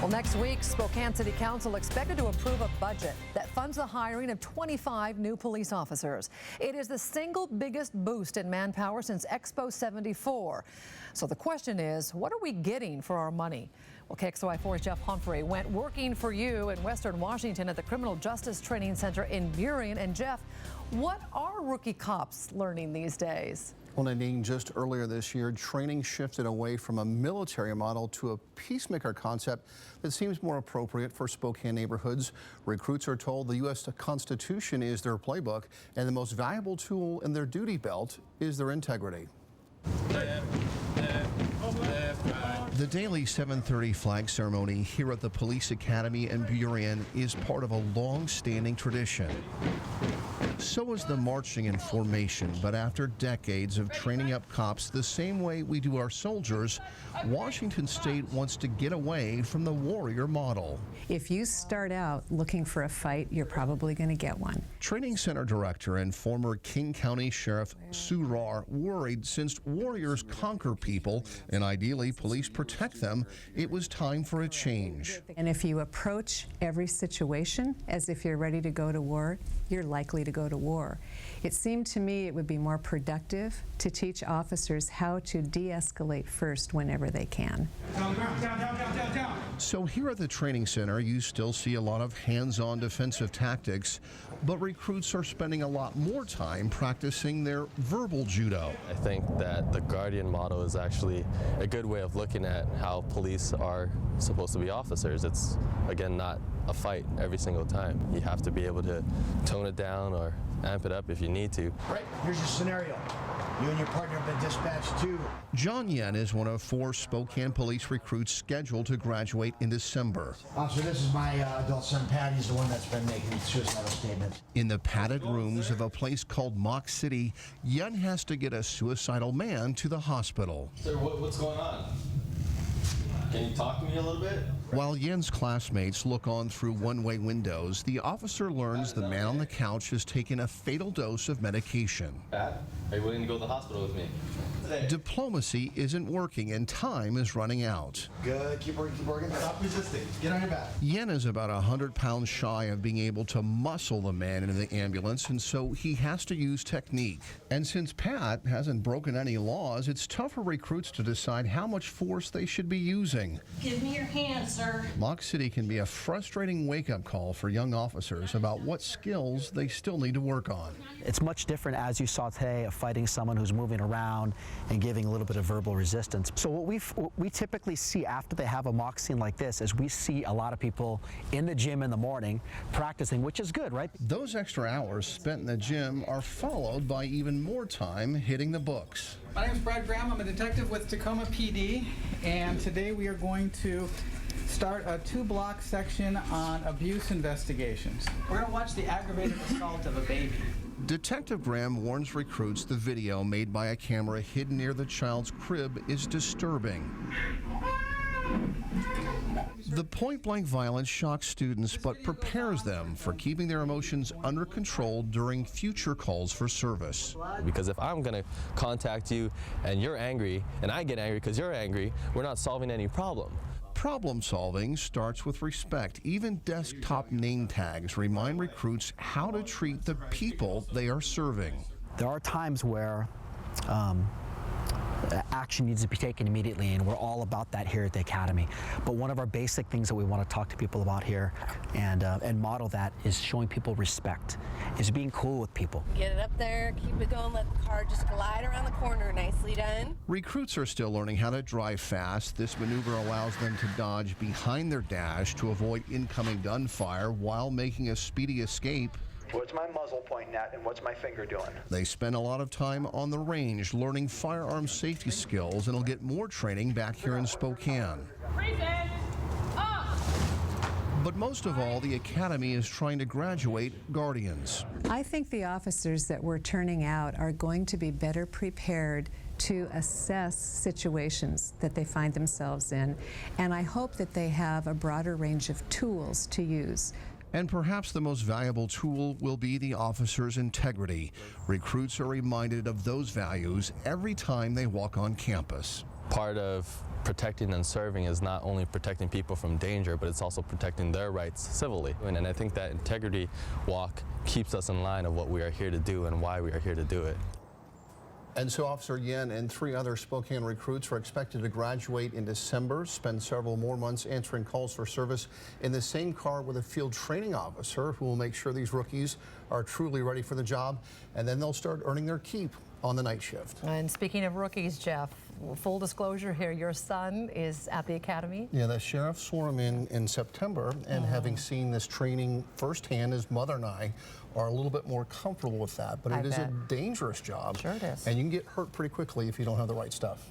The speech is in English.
Well, next week, Spokane City Council expected to approve a budget that funds the hiring of 25 new police officers. It is the single biggest boost in manpower since Expo 74. So the question is, what are we getting for our money? Well, KXLY4's Jeff Humphrey went working for you in Western Washington at the Criminal Justice Training Center in Burien. And Jeff, what are rookie cops learning these days? Well, Nadine, just earlier this year, training shifted away from a military model to a peacemaker concept that seems more appropriate for Spokane neighborhoods. Recruits are told the U.S. Constitution is their playbook, and the most valuable tool in their duty belt is their integrity. The daily 7:30 flag ceremony here at the Police Academy in Burien is part of a long-standing tradition. So is the marching and formation, but after decades of training up cops the same way we do our soldiers, Washington State wants to get away from the warrior model. If you start out looking for a fight, you're probably going to get one. Training Center Director and former King County Sheriff Sue Rahr worried since warriors conquer people and ideally police protect them, it was time for a change. And if you approach every situation as if you're ready to go to war, you're likely to go to war. It seemed to me it would be more productive to teach officers how to de-escalate first whenever they can. Down. So here at the training center, you still see a lot of hands-on defensive tactics, but recruits are spending a lot more time practicing their verbal judo. I think that the Guardian model is actually a good way of looking at how police are supposed to be officers. It's, again, not a fight every single time. You have to be able to tone it down or amp it up if you need to. Right, here's your scenario. You and your partner have been dispatched to. John Yen is one of 4 Spokane police recruits scheduled to graduate in December. So this is my adult son, Pat. He's the one that's been making suicidal statements. In the padded rooms of a place called Mock City, Yen has to get a suicidal man to the hospital. Sir, what's going on? Can you talk to me a little bit? While Yen's classmates look on through one-way windows, the officer learns the man on the couch has taken a fatal dose of medication. Pat, are you willing to go to the hospital with me? Diplomacy isn't working and time is running out. Good, keep working, keep working. Stop resisting. Get on your back. Yen is about 100 pounds shy of being able to muscle the man into the ambulance, and so he has to use technique. And since Pat hasn't broken any laws, it's tough for recruits to decide how much force they should be using. Give me your hand, sir. Mock City can be a frustrating wake-up call for young officers about what skills they still need to work on. It's much different, as you saw today, of fighting someone who's moving around and giving a little bit of verbal resistance. So what we typically see after they have a mock scene like this is we see a lot of people in the gym in the morning practicing, which is good, right? Those extra hours spent in the gym are followed by even more time hitting the books. My name is Brad Graham. I'm a detective with Tacoma PD, and today we are going to start a 2-block section on abuse investigations. We're going to watch the aggravated assault of a baby. Detective Graham warns recruits the video made by a camera hidden near the child's crib is disturbing. The point-blank violence shocks students but prepares them for keeping their emotions under control during future calls for service. Because if I'm going to contact you and you're angry and I get angry because you're angry, we're not solving any problem. Problem solving starts with respect. Even desktop name tags remind recruits how to treat the people they are serving. There are times where action needs to be taken immediately, and we're all about that here at the Academy. But one of our basic things that we want to talk to people about here and model that is showing people respect, is being cool with people. Get it up there, keep it going, let the car just glide around the corner. Nicely done. Recruits are still learning how to drive fast. This maneuver allows them to dodge behind their dash to avoid incoming gunfire while making a speedy escape. What's my muzzle pointing at and what's my finger doing? They spend a lot of time on the range learning firearm safety skills, and will get more training back here in Spokane. But most of all, the Academy is trying to graduate guardians. I think the officers that we're turning out are going to be better prepared to assess situations that they find themselves in, and I hope that they have a broader range of tools to use. And perhaps the most valuable tool will be the officer's integrity. Recruits are reminded of those values every time they walk on campus. part of protecting and serving is not only protecting people from danger, but it's also protecting their rights civilly. And I think that integrity walk keeps us in line of what we are here to do and why we are here to do it. And so Officer Yen and 3 other Spokane recruits are expected to graduate in December, spend several more months answering calls for service in the same car with a field training officer who will make sure these rookies are truly ready for the job, and then they'll start earning their keep on the night shift. And speaking of rookies, Jeff, full disclosure here, your son is at the academy. Yeah, the sheriff swore him in September, and having seen this training firsthand, his mother and I are a little bit more comfortable with that. But it is a dangerous job. Sure it is. And you can get hurt pretty quickly if you don't have the right stuff.